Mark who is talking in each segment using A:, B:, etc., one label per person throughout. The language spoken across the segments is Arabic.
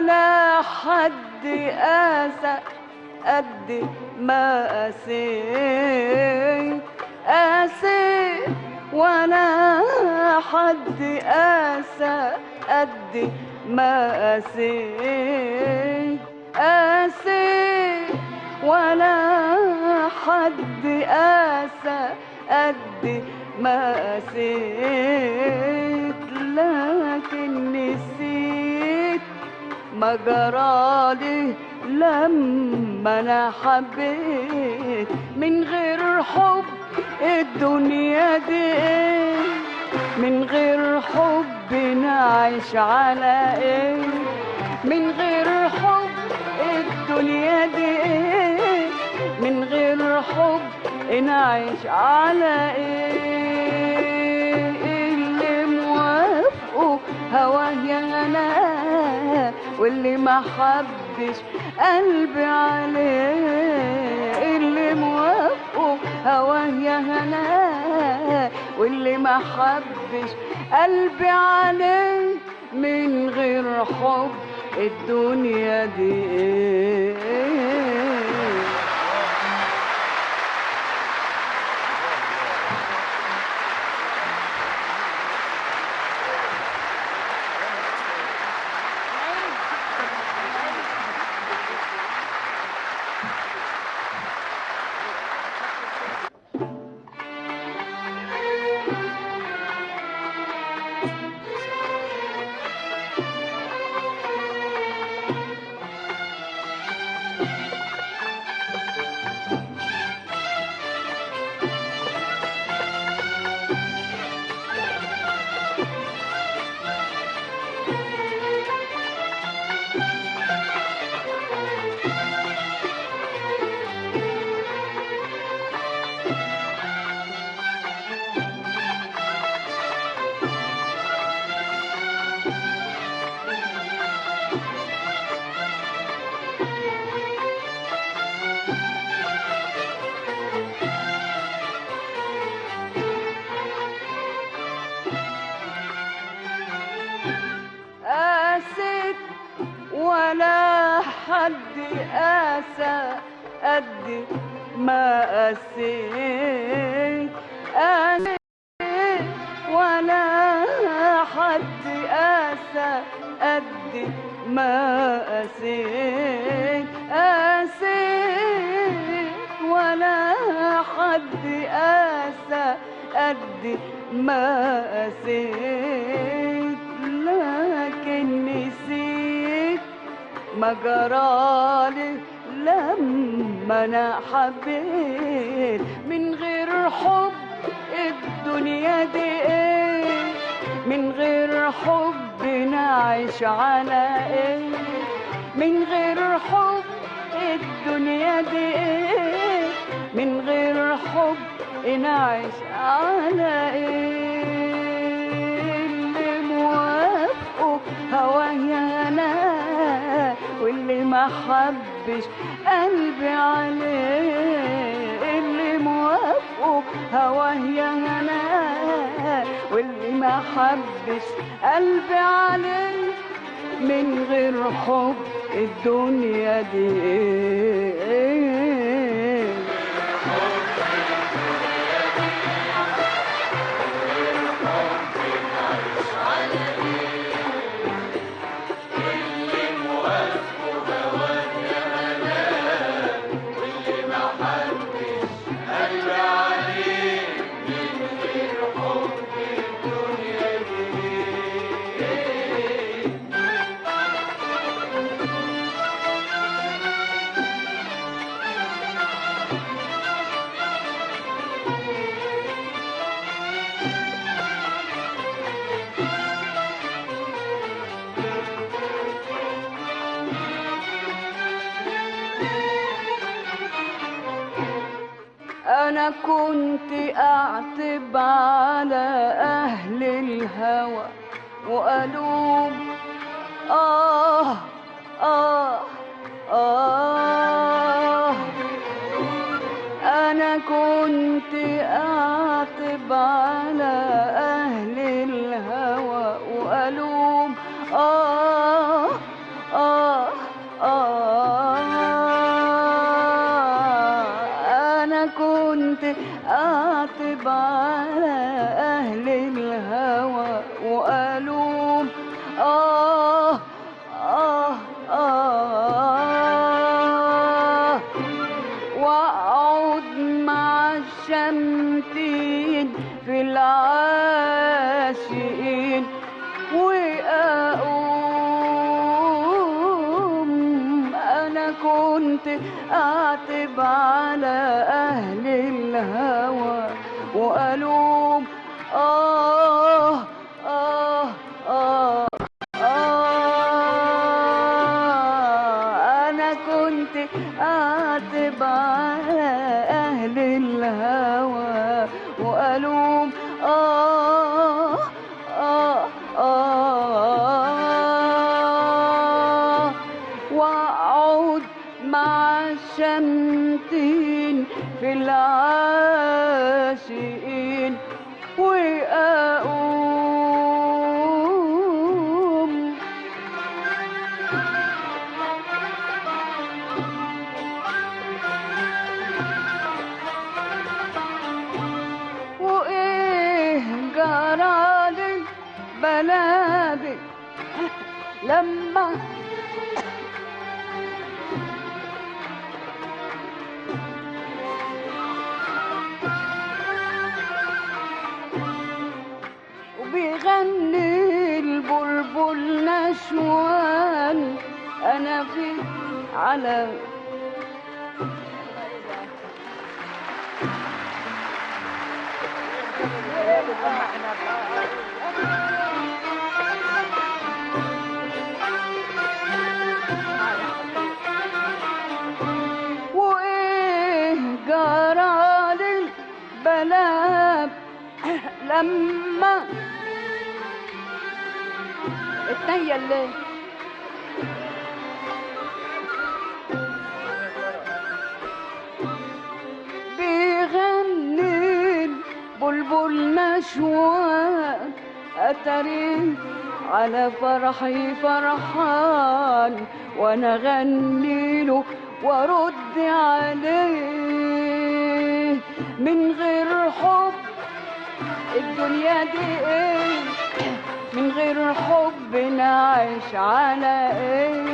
A: ولا حد قاسى قد ما قاسيت قاسيت، ولا حد قاسى قد ما قاسيت قاسيت، ولا حد قاسى قد ما قاسيت. لكن نسيت ما جرالي لما انا حبيت، من غير حب الدنيا دي ايه، من غير حب نعيش على ايه، من غير حب الدنيا دي ايه، من غير حب نعيش على ايه. اللي موافقه هواه يا انا، واللي ما حبش قلبي عليه. اللي موافقه هواه يا هنا، واللي ما حبش قلبي عليه، من غير حب الدنيا دي ايه. قاسيت ولا حد قاسى قد ما قاسيت قاسيت، ولا حد قاسى قد ما قاسيت قاسيت، ولا حد قاسى قد ما قاسيت. لكن نسيت ما جرالي لما انا حبيت، من غير حب الدنيا دي ايه، من غير حب نعيش على ايه، من غير حب الدنيا دي ايه، من غير حب نعيش على ايه. اللي موافقه هواه يا انا، واللي ما حبش قلبي عليه. اللي موافقه هواه يا انا، واللي ما حبش قلبي عليه، من غير حب الدنيا دي ايه. أنا كنت أعتب على أهل الهوى وألوم آه آه آه. أنا كنت أعتب على أهل الهوى وألوم آه آه كنت أعتب على أهل الهوى وألوم آه آه آه وأقعد مع الشمتين في العاشقين وأقوم أنا كنت أعتب على أهل الهوى وألوم آه آه آه أنا كنت أعتب على أهل الهوى وألوم آه آه آه وأقعد مع الشمتين في العاشقين وأقوم وإيه جرالي بلادي لما وبيغني البلبل نشوان أنا في على وإيه جرالي البلاد لما اتنيل ليه بيغني البلبل نشوان أتري على فرحي فرحان وانا غني له وارد عليه من غير حب الدنيا دي ايه من غير حب نعيش على ايه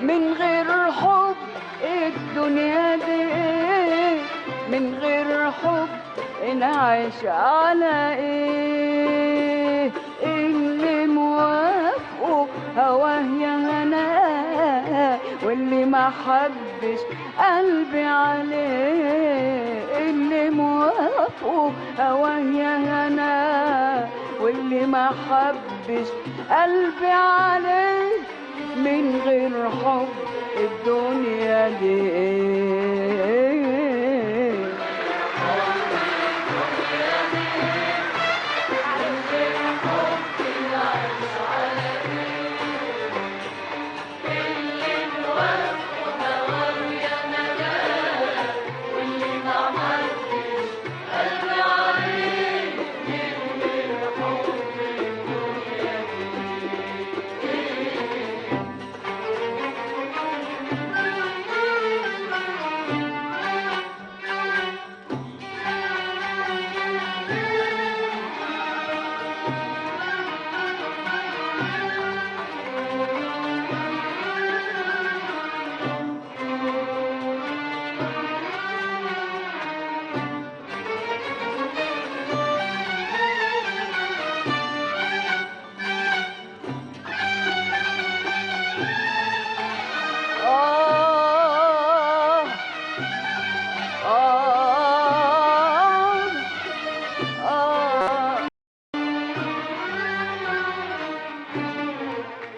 A: من غير حب الدنيا دي ايه من غير حب نعيش على ايه اللي موافقه هواه يا هناه واللي ما حبش قلبي عليه اللي موافقه هواه يا هناه واللي ما حبش قلبي عليه من غير حب الدنيا دي ايه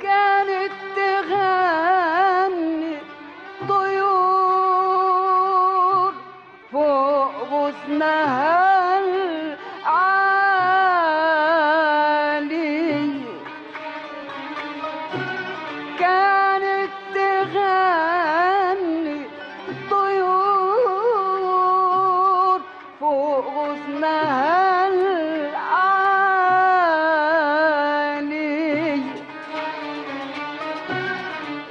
A: كانت تغني طيور فوق غصنها العالي كانت تغني طيور فوق غصنها العالي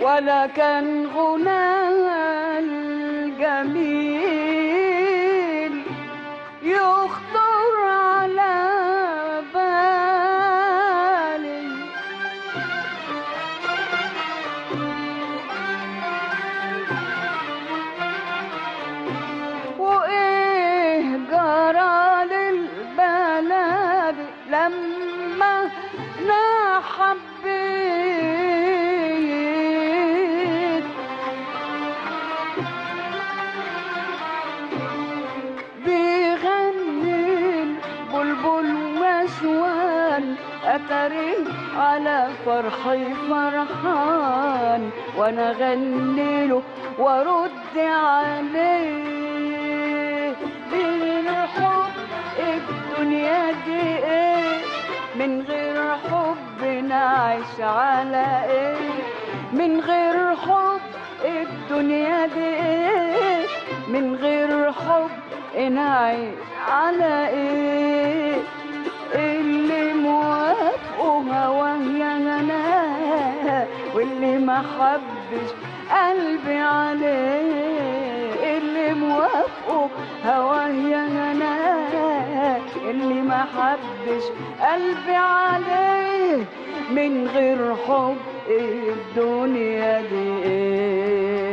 A: ولا كان غناها الجميل يخطر على بالي وإيه جرى للبلد لما أنا حبيت بيغني البلبل وشوان أتري على فرحي فرحان وأنا أغني له وأرد عليه بالحب الدنيا دي إيه من غير حب نعيش على إيه من غير حب الدنيا دي إيه من غير حب نعيش على إيه اللي موافقه هواه يا هناه واللي ما حبش قلبي عليه اللي موافقه هواه يا هناه اللي ما حبش قلبي عليه من غير حب الدنيا دي إيه